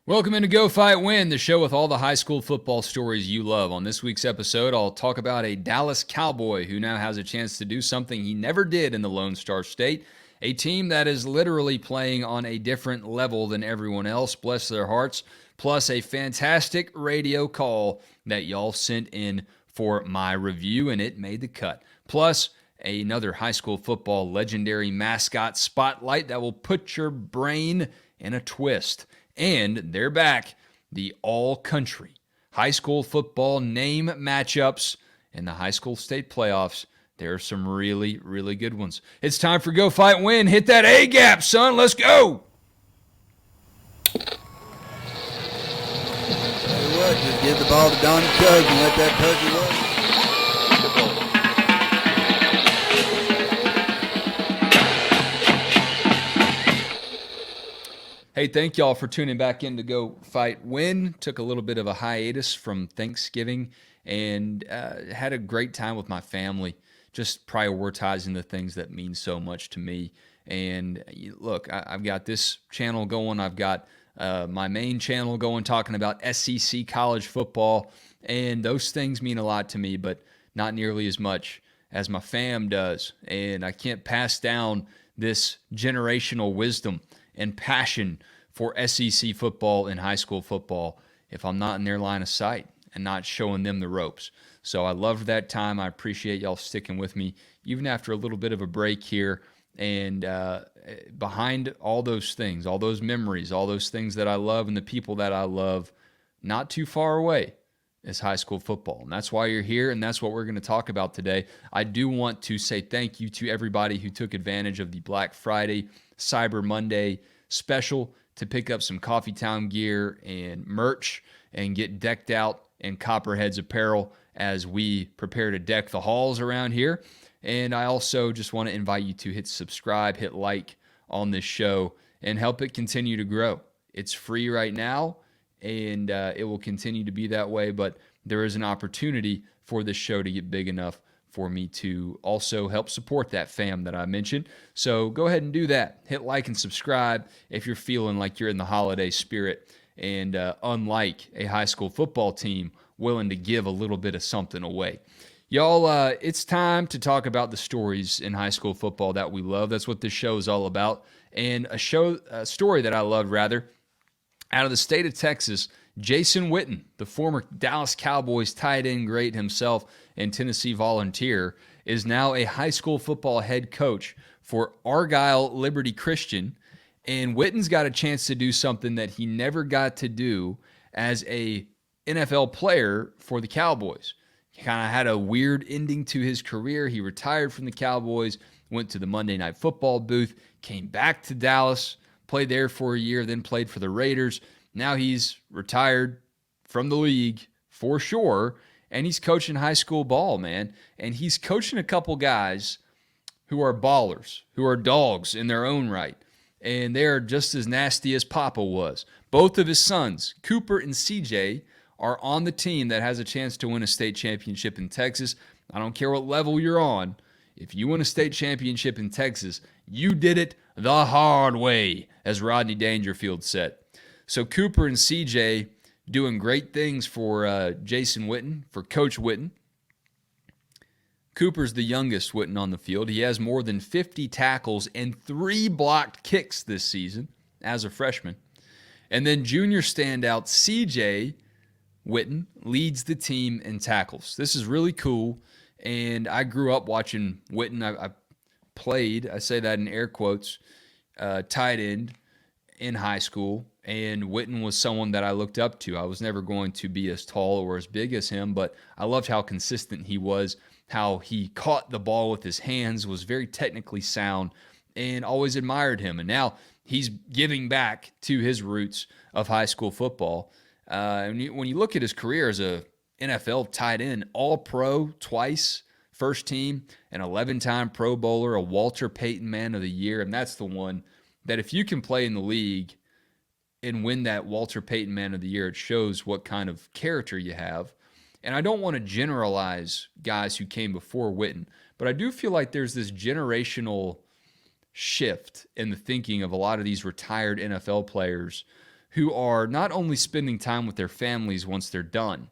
Welcome into Go Fight Win, the show with all the high school football stories you love. On this week's episode, I'll talk about a Dallas Cowboy who now has a chance to do something he never did in the Lone Star State, a team that is literally playing on a different level than everyone else, bless their hearts, plus a fantastic radio call that y'all sent in for my review, and it made the cut. Plus, another high school football legendary mascot spotlight that will put your brain in a twist. And they're back, the all-country high school football name matchups in the high school state playoffs. There are some really, really good ones. It's time for Go Fight Win. Hit that A gap, son. Let's go. Tell you what, just give the ball to Donnie Tug and let that Tuggy run. Hey, thank y'all for tuning back in to Go Fight Win. Took a little bit of a hiatus from Thanksgiving and had a great time with my family, just prioritizing the things that mean so much to me. And look, I've got this channel going. I've got my main channel going, talking about SEC college football. And those things mean a lot to me, but not nearly as much as my fam does. And I can't pass down this generational wisdom and passion for SEC football and high school football if I'm not in their line of sight and not showing them the ropes. So I loved that time. I appreciate y'all sticking with me, even after a little bit of a break here. And behind all those things, all those memories, all those things that I love and the people that I love, not too far away is high school football. And that's why you're here, and that's what we're going to talk about today. I do want to say thank you to everybody who took advantage of the Black Friday, Cyber Monday special to pick up some Coffee Town gear and merch and get decked out in Copperheads apparel as we prepare to deck the halls around here. And I also just want to invite you to hit subscribe, hit like on this show, and help it continue to grow. It's free right now, and it will continue to be that way, but there is an opportunity for this show to get big enough for me to also help support that fam that I mentioned. So go ahead and do that. Hit like and subscribe if you're feeling like you're in the holiday spirit and unlike a high school football team, willing to give a little bit of something away. Y'all, it's time to talk about the stories in high school football that we love. That's what this show is all about. And a story that I love, rather, out of the state of Texas, Jason Witten, the former Dallas Cowboys tight end great himself and Tennessee Volunteer, is now a high school football head coach for Argyle Liberty Christian. And Witten's got a chance to do something that he never got to do as a NFL player for the Cowboys. He kind of had a weird ending to his career. He retired from the Cowboys, went to the Monday Night Football booth, came back to Dallas, played there for a year, then played for the Raiders. Now he's retired from the league for sure, and he's coaching high school ball, man. And he's coaching a couple guys who are ballers, who are dogs in their own right. And they're just as nasty as Papa was. Both of his sons, Cooper and CJ, are on the team that has a chance to win a state championship in Texas. I don't care what level you're on. If you win a state championship in Texas, you did it the hard way, as Rodney Dangerfield said. So Cooper and CJ doing great things for Jason Witten, for Coach Witten. Cooper's the youngest Witten on the field. He has more than 50 tackles and 3 blocked kicks this season as a freshman. And then junior standout CJ Witten leads the team in tackles. This is really cool, and I grew up watching Witten. I played, I say that in air quotes, tight end in high school, and Witten was someone that I looked up to. I was never going to be as tall or as big as him, but I loved how consistent he was, how he caught the ball with his hands, was very technically sound, and always admired him. And now he's giving back to his roots of high school football. And when you look at his career as a NFL tight end, All-Pro twice, first team, an 11-time Pro Bowler, a Walter Payton Man of the Year, and that's the one that if you can play in the league and win that Walter Payton Man of the Year, it shows what kind of character you have. And I don't want to generalize guys who came before Witten, but I do feel like there's this generational shift in the thinking of a lot of these retired NFL players who are not only spending time with their families once they're done,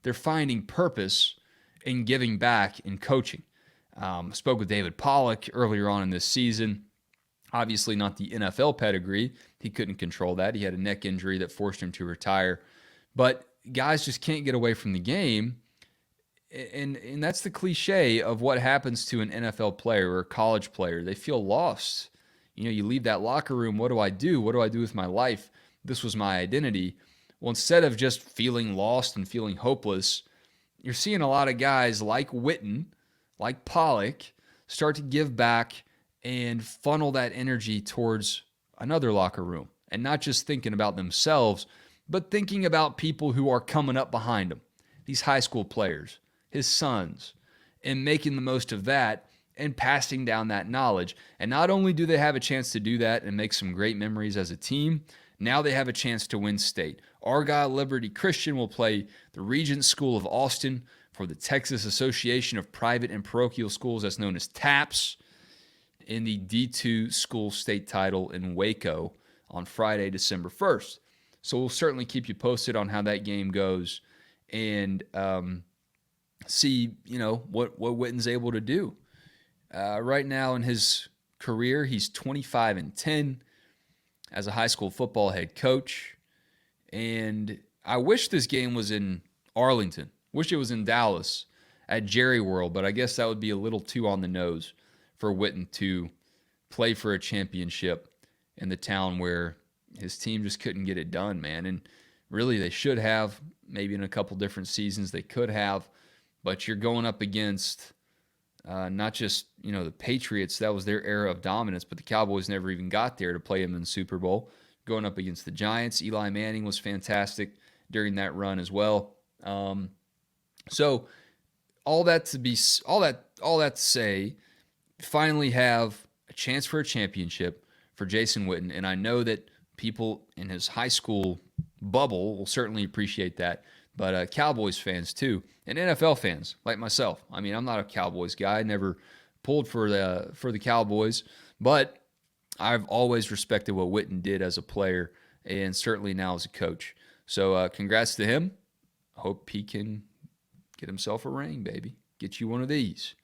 they're finding purpose in giving back in coaching. I spoke with David Pollock earlier on in this season. Obviously not the NFL pedigree. He couldn't control that. He had a neck injury that forced him to retire. But guys just can't get away from the game. And that's the cliche of what happens to an NFL player or a college player. They feel lost. You leave that locker room. What do I do? What do I do with my life? This was my identity. Well, instead of just feeling lost and feeling hopeless, you're seeing a lot of guys like Witten, like Pollock, start to give back and funnel that energy towards another locker room. And not just thinking about themselves, but thinking about people who are coming up behind them, these high school players, his sons, and making the most of that and passing down that knowledge. And not only do they have a chance to do that and make some great memories as a team, now they have a chance to win state. Argyle Liberty Christian will play the Regent School of Austin for the Texas Association of Private and Parochial Schools, that's known as TAPS, in the D2 school state title in Waco on Friday, December 1st. So we'll certainly keep you posted on how that game goes and see, what Witten's able to do. Right now in his career, he's 25-10 as a high school football head coach. And I wish this game was in Arlington. Wish it was in Dallas at Jerry World, but I guess that would be a little too on the nose for Witten to play for a championship in the town where his team just couldn't get it done, man. And really, they should have. Maybe in a couple different seasons they could have. But you're going up against not just, the Patriots. That was their era of dominance, but the Cowboys never even got there to play them in the Super Bowl. Going up against the Giants, Eli Manning was fantastic during that run as well. So all that to say, finally have a chance for a championship for Jason Witten, and I know that people in his high school bubble will certainly appreciate that, but Cowboys fans too, and NFL fans like myself. I mean, I'm not a Cowboys guy. I never pulled for the Cowboys, but I've always respected what Witten did as a player, and certainly now as a coach. So congrats to him. Hope he can get himself a ring, baby. Get you one of these,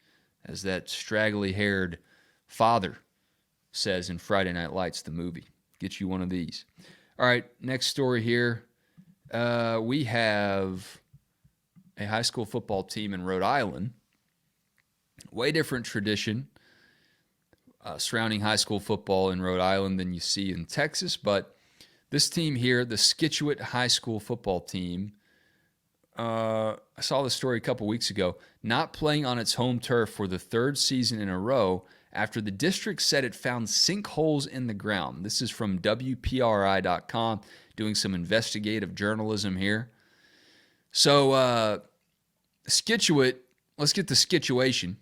as that straggly-haired father says in Friday Night Lights, the movie. Get you one of these. All right, next story here. We have a high school football team in Rhode Island. Way different tradition surrounding high school football in Rhode Island than you see in Texas, but this team here, the Scituate High School football team, I saw this story a couple weeks ago, not playing on its home turf for the third season in a row after the district said it found sinkholes in the ground. This is from WPRI.com, doing some investigative journalism here. So, Scituate, let's get the situation.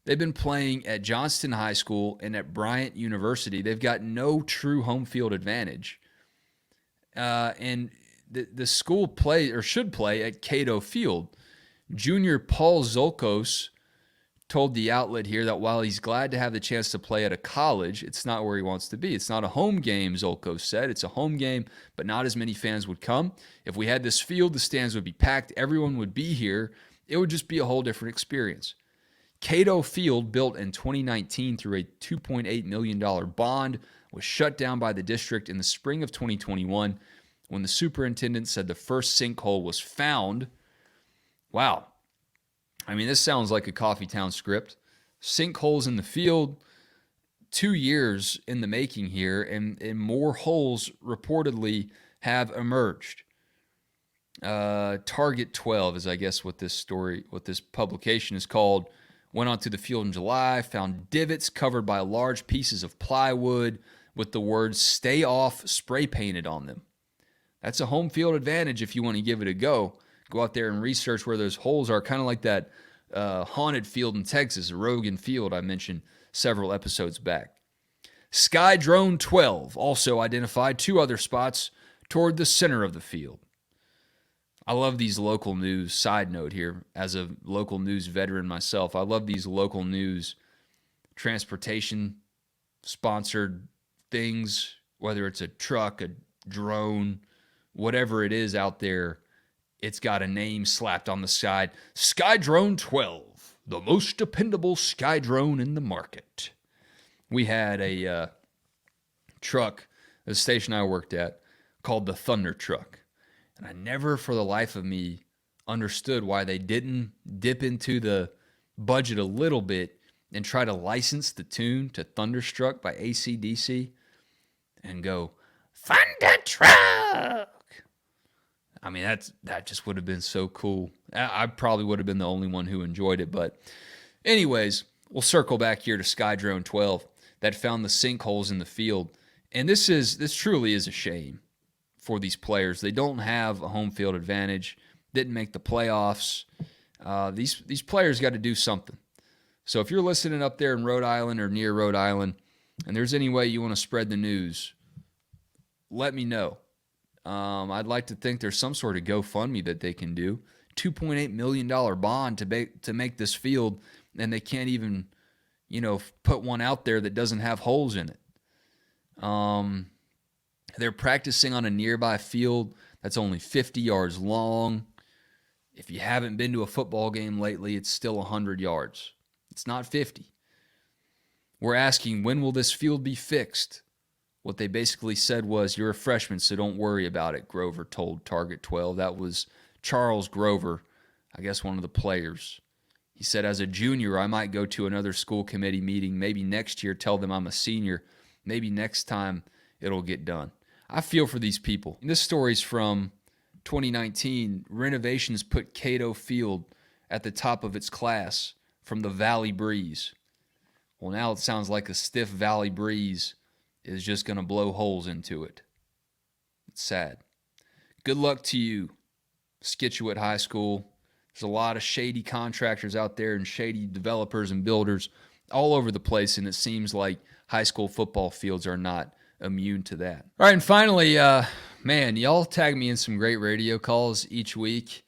They've been playing at Johnston High School and at Bryant University. They've got no true home field advantage. And the school should play at Cato Field. Junior Paul Zolkos told the outlet here that while he's glad to have the chance to play at a college, it's not where he wants to be. It's not a home game, Zolkos said. It's a home game, but not as many fans would come. If we had this field, the stands would be packed. Everyone would be here. It would just be a whole different experience. Cato Field, built in 2019 through a $2.8 million bond, was shut down by the district in the spring of 2021 when the superintendent said the first sinkhole was found. Wow. I mean, this sounds like a Coffeetown script. Sinkholes in the field, 2 years in the making here, and more holes reportedly have emerged. Target 12 is, I guess, what this publication is called. Went onto the field in July, found divots covered by large pieces of plywood with the words "Stay Off" spray painted on them. That's a home field advantage if you want to give it a go. Go out there and research where those holes are, kind of like that haunted field in Texas, Rogan Field I mentioned several episodes back. Sky Drone 12 also identified 2 other spots toward the center of the field. I love these local news. Side note here, as a local news veteran myself, I love these local news transportation sponsored things, whether it's a truck, a drone, whatever it is out there, it's got a name slapped on the side. Sky Drone 12, the most dependable sky drone in the market. We had a truck, the station I worked at, called the Thunder Truck. And I never for the life of me understood why they didn't dip into the budget a little bit and try to license the tune to Thunderstruck by AC/DC and go, Thunder Truck! I mean, that just would have been so cool. I probably would have been the only one who enjoyed it. But anyways, we'll circle back here to Skydrone 12 that found the sinkholes in the field. And this truly is a shame for these players. They don't have a home field advantage, didn't make the playoffs. These players got to do something. So if you're listening up there in Rhode Island or near Rhode Island, and there's any way you want to spread the news, let me know. I'd like to think there's some sort of GoFundMe that they can do. $2.8 million bond to make this field, and they can't even, put one out there that doesn't have holes in it. They're practicing on a nearby field that's only 50 yards long. If you haven't been to a football game lately, it's still 100 yards. It's not 50. We're asking, when will this field be fixed? What they basically said was, you're a freshman, so don't worry about it, Grover told Target 12. That was Charles Grover, I guess one of the players. He said, as a junior, I might go to another school committee meeting. Maybe next year tell them I'm a senior. Maybe next time it'll get done. I feel for these people. And this story's from 2019. Renovations put Cato Field at the top of its class from the Valley Breeze. Well, now it sounds like a stiff Valley Breeze is just going to blow holes into it. It's sad. Good luck to you, Scituate High School. There's a lot of shady contractors out there and shady developers and builders all over the place, and it seems like high school football fields are not immune to that. All right, and finally, y'all tag me in some great radio calls each week,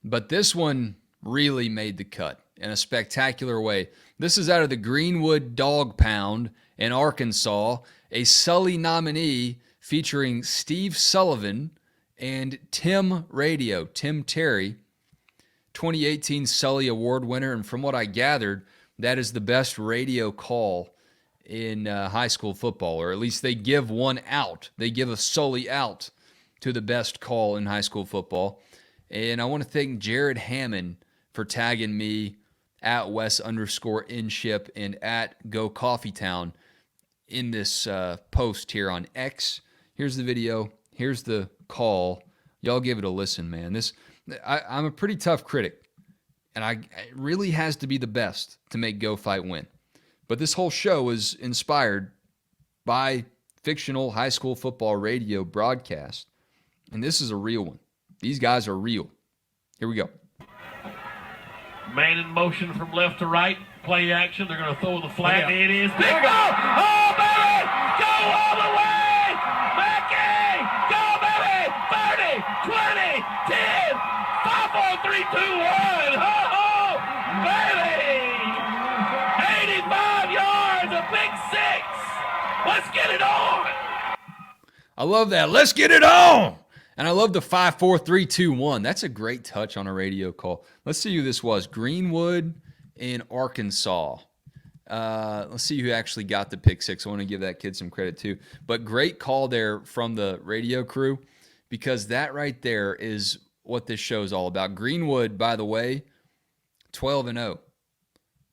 but this one really made the cut in a spectacular way. This is out of the Greenwood Dog Pound in Arkansas, a Sully nominee featuring Steve Sullivan and Tim Terry, 2018 Sully Award winner, and from what I gathered, that is the best radio call in high school football, or at least they give one out. They give a Sully out to the best call in high school football. And I want to thank Jared Hammond for tagging me at Wes_inship and at Go Coffeetown in this post here on X. Here's the video. Here's the call. Y'all give it a listen, man. I'm a pretty tough critic, and it really has to be the best to make Go Fight win. But this whole show is inspired by fictional high school football radio broadcast, and this is a real one. These guys are real. Here we go. Man in motion from left to right. Play action. They're going to throw the flag. It is. Big ball. Oh, baby. Go all the way. Mackey. Go, baby. 30, 20, 10, 5, 4, 3, 2, 1. Oh, baby. 85 yards. A big 6. Let's get it on. I love that. Let's get it on. And I love the 5, 4, 3, 2, 1. That's a great touch on a radio call. Let's see who this was. Greenwood in Arkansas. Let's see who actually got the pick 6. I want to give that kid some credit too. But great call there from the radio crew, because that right there is what this show is all about. Greenwood, by the way, 12-0.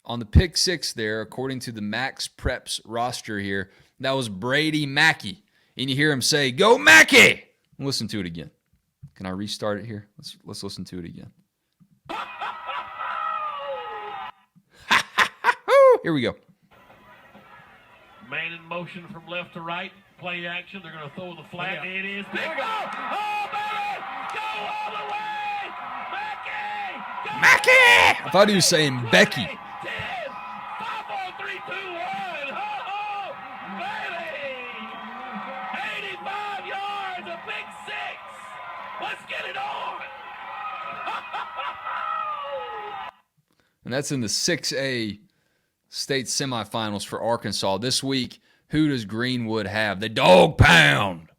On the pick 6 there, according to the Max Preps roster here, that was Brady Mackey. And you hear him say, "Go Mackey!" Listen to it again. Can I restart it here? Let's listen to it again. Here we go. Man in motion from left to right. Play action. They're going to throw the flag. It is. Big ball. Oh, baby. Go all the way. Mackey. Go Mackey! I thought he was saying Becky. 10, 5, 4, 3, 2, 1. Oh, baby. 85 yards. A big 6. Let's get it on. And that's in the 6A state semifinals for Arkansas. This week, who does Greenwood have? The Dog Pound.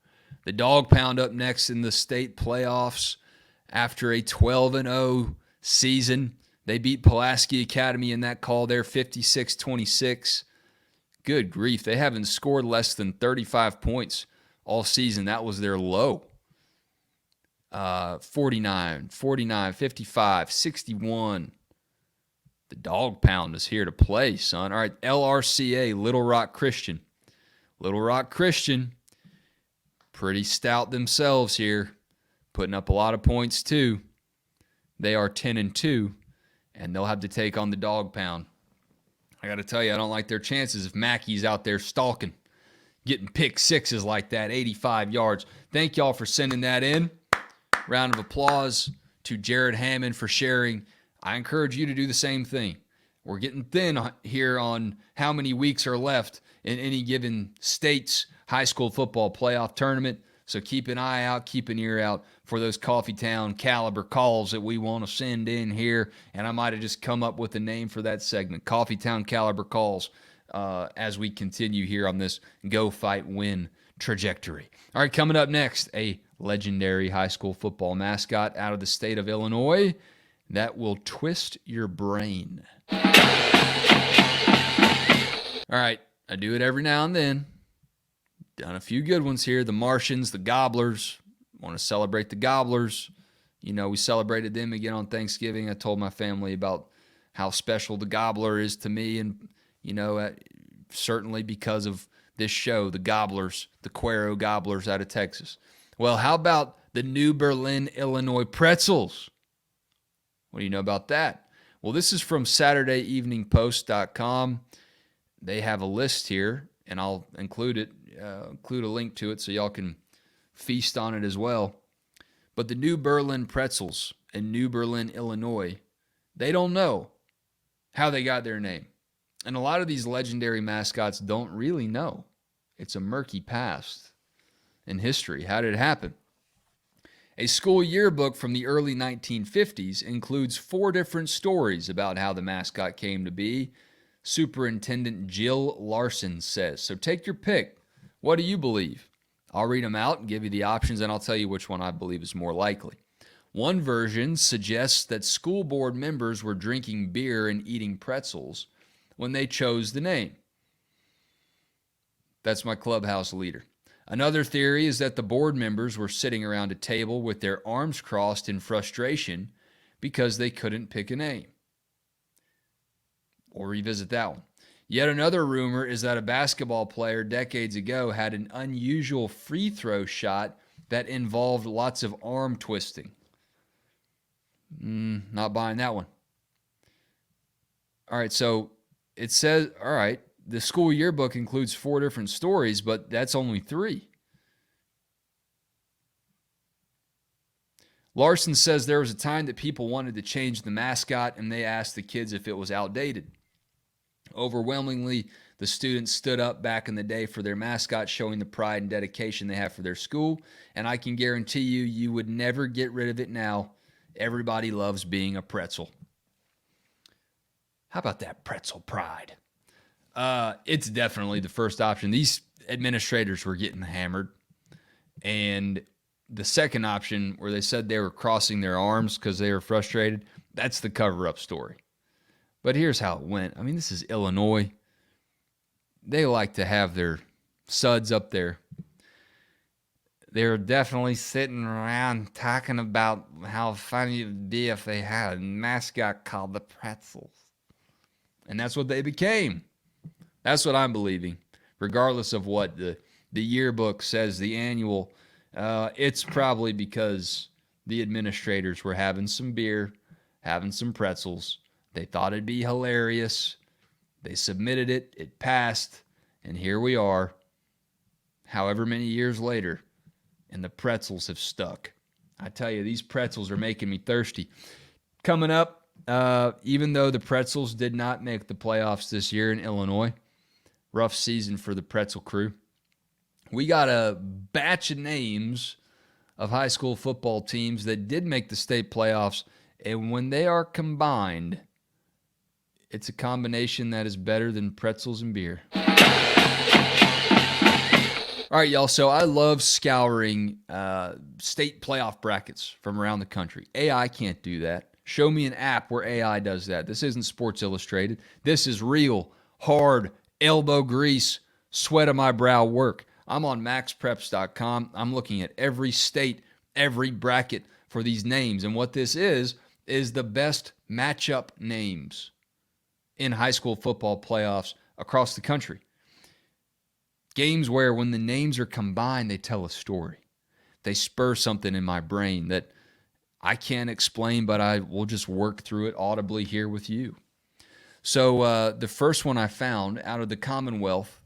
The Dog Pound up next in the state playoffs after a 12-0 season. They beat Pulaski Academy in that call there, 56-26. Good grief. They haven't scored less than 35 points all season. That was their low. 49, 55, 61. The Dog Pound is here to play, son. All right, LRCA, Little Rock Christian. Little Rock Christian, pretty stout themselves here, putting up a lot of points too. They are 10-2, and they'll have to take on the Dog Pound. I got to tell you, I don't like their chances if Mackey's out there stalking, getting pick sixes like that, 85 yards. Thank y'all for sending that in. Round of applause to Jared Hammond for sharing. I encourage you to do the same thing. We're getting thin here on how many weeks are left in any given state's high school football playoff tournament. So keep an eye out, keep an ear out for those Coffeetown caliber calls that we want to send in here. And I might have just come up with a name for that segment, Coffeetown caliber calls, as we continue here on this Go Fight Win trajectory. All right, coming up next, a legendary high school football mascot out of the state of Illinois that will twist your brain. All right, I do it every now and then. Done a few good ones here. The Martians, the Gobblers. Want to celebrate the Gobblers. You know, we celebrated them again on Thanksgiving. I told my family about how special the Gobbler is to me, and, you know, certainly because of this show, the Gobblers, the Cuero Gobblers out of Texas. Well, how about the New Berlin, Illinois Pretzels? What do you know about that? Well, this is from SaturdayEveningPost.com. They have a list here, and I'll include a link to it so y'all can feast on it as well. But the New Berlin Pretzels in New Berlin, Illinois, they don't know how they got their name. And a lot of these legendary mascots don't really know. It's a murky past in history. How did it happen? A school yearbook from the early 1950s includes 4 different stories about how the mascot came to be. Superintendent Jill Larson says. So take your pick. What do you believe? I'll read them out and give you the options, and I'll tell you which one I believe is more likely. One version suggests that school board members were drinking beer and eating pretzels when they chose the name. That's my clubhouse leader. Another theory is that the board members were sitting around a table with their arms crossed in frustration because they couldn't pick a name. We'll revisit that one. Yet another rumor is that a basketball player decades ago had an unusual free throw shot that involved lots of arm twisting. Not buying that one. All right, so it says, all right, the school yearbook includes 4 different stories, but that's only 3. Larson says there was a time that people wanted to change the mascot, and they asked the kids if it was outdated. Overwhelmingly, the students stood up back in the day for their mascot, showing the pride and dedication they have for their school, and I can guarantee you, you would never get rid of it now. Everybody loves being a pretzel. How about that pretzel pride? It's definitely the first option. These administrators were getting hammered. And the second option, where they said they were crossing their arms because they were frustrated, that's the cover-up story. But here's how it went. I mean, this is Illinois. They like to have their suds up there. They're definitely sitting around talking about how funny it would be if they had a mascot called the Pretzels. And that's what they became. That's what I'm believing, regardless of what the yearbook says, the annual. It's probably because the administrators were having some beer, having some pretzels. They thought it'd be hilarious. They submitted it. It passed. And here we are, however many years later, and the pretzels have stuck. I tell you, these pretzels are making me thirsty. Coming up, even though the Pretzels did not make the playoffs this year in Illinois, rough season for the Pretzel crew, we got a batch of names of high school football teams that did make the state playoffs, and when they are combined, it's a combination that is better than pretzels and beer. All right, y'all. So I love scouring state playoff brackets from around the country. AI can't do that. Show me an app where AI does that. This isn't Sports Illustrated. This is real, hard, elbow grease, sweat of my brow work. I'm on maxpreps.com. I'm looking at every state, every bracket for these names. And what this is the best matchup names in high school football playoffs across the country. Games where when the names are combined, they tell a story. They spur something in my brain that I can't explain, but I will just work through it audibly here with you. So the first one I found out of the Commonwealth,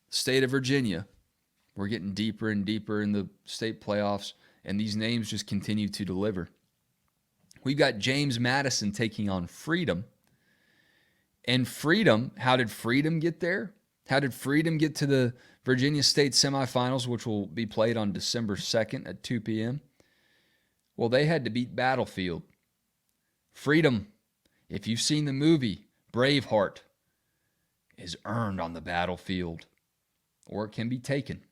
state of Virginia, we're getting deeper and deeper in the state playoffs, and these names just continue to deliver. We've got James Madison taking on Freedom. And Freedom, how did Freedom get there? How did Freedom get to the Virginia State semifinals, which will be played on December 2nd at 2 p.m.? Well, they had to beat Battlefield. Freedom, if you've seen the movie Braveheart, is earned on the battlefield, or it can be taken.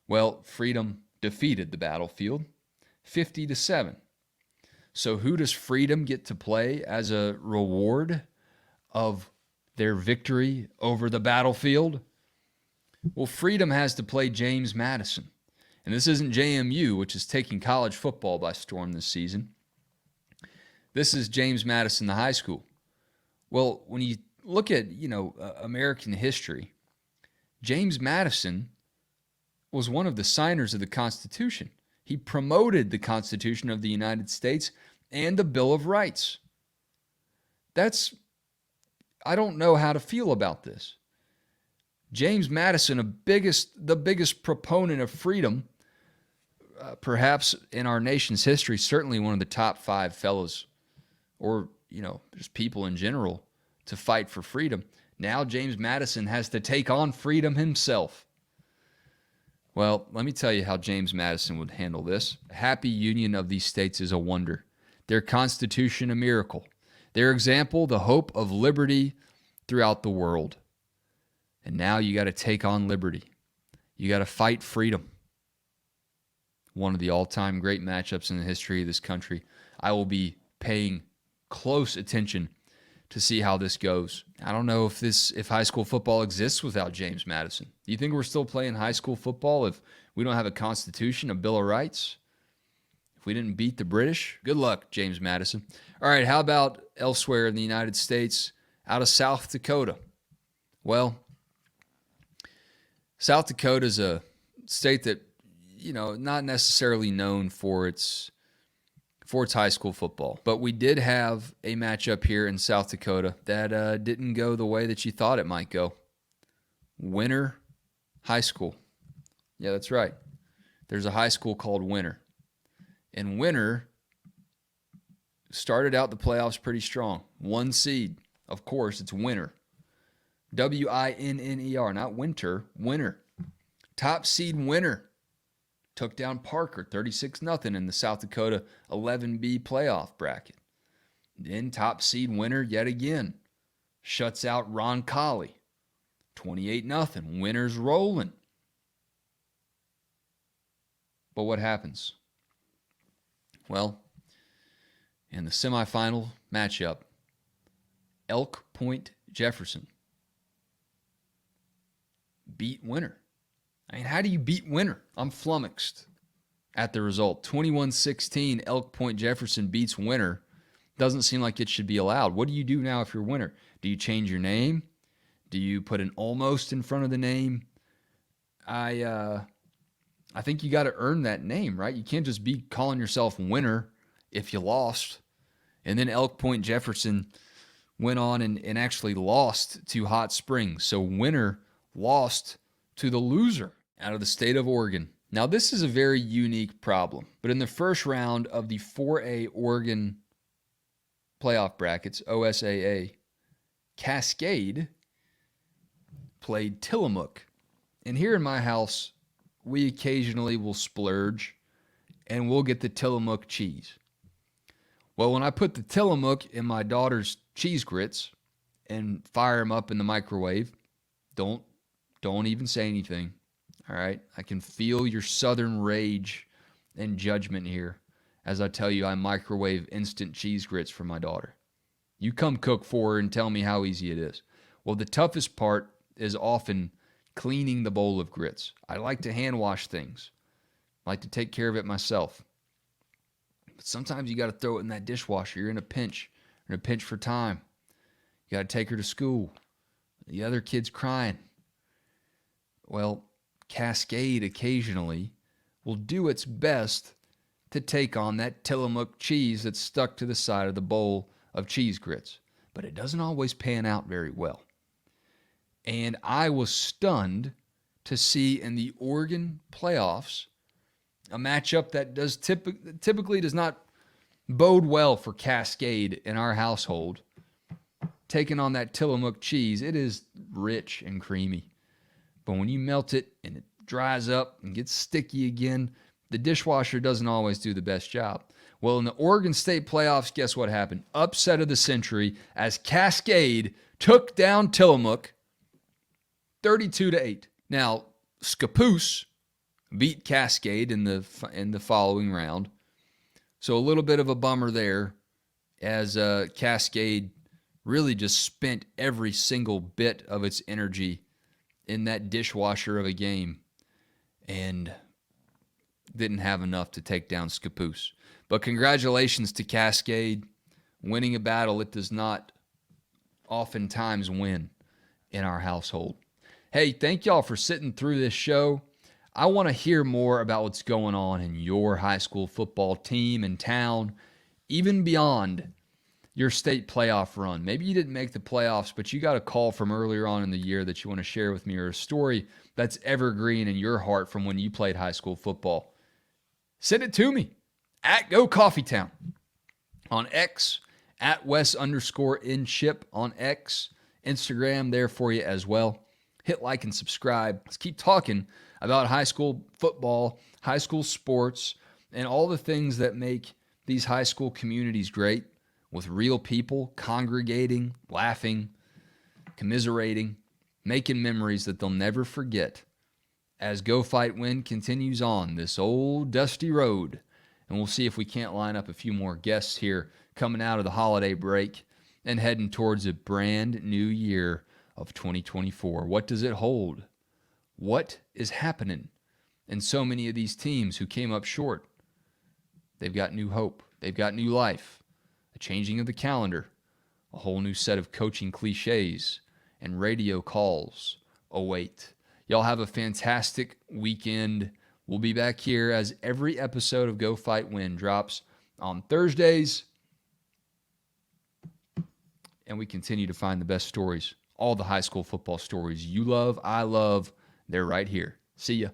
Well, Freedom defeated the Battlefield 50-7. So who does Freedom get to play as a reward of their victory over the Battlefield? Well, Freedom has to play James Madison. And this isn't JMU, which is taking college football by storm this season. This is James Madison, the high school. Well, when you look at, American history, James Madison was one of the signers of the Constitution. He promoted the Constitution of the United States and the Bill of Rights. I don't know how to feel about this. James Madison, the biggest proponent of freedom, perhaps in our nation's history, certainly one of the top 5 fellows, or, just people in general, to fight for freedom. Now James Madison has to take on freedom himself. Well, let me tell you how James Madison would handle this. A happy union of these states is a wonder. Their Constitution, a miracle. Their example, the hope of liberty throughout the world. And now you got to take on liberty. You got to fight freedom. One of the all-time great matchups in the history of this country. I will be paying close attention to see how this goes. I don't know if high school football exists without James Madison. Do you think we're still playing high school football if we don't have a Constitution, a Bill of Rights? If we didn't beat the British? Good luck, James Madison. All right, how about elsewhere in the United States, out of South Dakota? Well, South Dakota is a state that, not necessarily known for its high school football. But we did have a matchup here in South Dakota that didn't go the way that you thought it might go. Winter High School. Yeah, that's right. There's a high school called Winter. And Winter started out the playoffs pretty strong. 1 seed. Of course, it's Winter. Winner, not winter, Winter. Top seed Winter took down Parker 36-0 in the South Dakota 11B playoff bracket. Then top seed Winter yet again shuts out Roncalli 28-0. Winter's rolling. But what happens? Well, in the semifinal matchup, Elk Point Jefferson beat Winter. I mean, how do you beat Winter? I'm flummoxed at the result. 21-16, Elk Point Jefferson beats Winter. Doesn't seem like it should be allowed. What do you do now if you're Winter? Do you change your name? Do you put an almost in front of the name? I think you got to earn that name, right? You can't just be calling yourself Winter if you lost. And then Elk Point Jefferson went on and actually lost to Hot Springs. So Winter lost to the loser out of the state of Oregon. Now, this is a very unique problem, but in the first round of the 4A Oregon playoff brackets, OSAA, Cascade played Tillamook. And here in my house, we occasionally will splurge and we'll get the Tillamook cheese. Well, when I put the Tillamook in my daughter's cheese grits and fire them up in the microwave, don't even say anything. All right. I can feel your Southern rage and judgment here as I tell you I microwave instant cheese grits for my daughter. You come cook for her and tell me how easy it is. Well, the toughest part is often cleaning the bowl of grits. I like to hand wash things. I like to take care of it myself. But sometimes you got to throw it in that dishwasher. You're in a pinch. You're in a pinch for time. You got to take her to school. The other kid's crying. Well, Cascade occasionally will do its best to take on that Tillamook cheese that's stuck to the side of the bowl of cheese grits. But it doesn't always pan out very well. And I was stunned to see in the Oregon playoffs a matchup that typically does not bode well for Cascade in our household. Taking on that Tillamook cheese, it is rich and creamy. But when you melt it and it dries up and gets sticky again, the dishwasher doesn't always do the best job. Well, in the Oregon State playoffs, guess what happened? Upset of the century as Cascade took down Tillamook 32-8. Now, Scappoose beat Cascade in the following round. So a little bit of a bummer there as Cascade really just spent every single bit of its energy in that dishwasher of a game and didn't have enough to take down Scappoose. But congratulations to Cascade winning a battle it does not oftentimes win in our household. Hey, thank y'all for sitting through this show. I want to hear more about what's going on in your high school football team and town, even beyond your state playoff run. Maybe you didn't make the playoffs, but you got a call from earlier on in the year that you want to share with me, or a story that's evergreen in your heart from when you played high school football. Send it to me at Go Coffee Town on X, at Wes_InShip on X, Instagram there for you as well. Hit like and subscribe. Let's keep talking about high school football, high school sports, and all the things that make these high school communities great, with real people congregating, laughing, commiserating, making memories that they'll never forget as Go Fight Win continues on this old dusty road. And we'll see if we can't line up a few more guests here coming out of the holiday break and heading towards a brand new year of 2024. What does it hold? What is happening in so many of these teams who came up short? They've got new hope. They've got new life, a changing of the calendar, a whole new set of coaching cliches and radio calls await. Y'all have a fantastic weekend. We'll be back here as every episode of Go Fight Win drops on Thursdays. And we continue to find the best stories, all the high school football stories you love, I love. They're right here. See ya.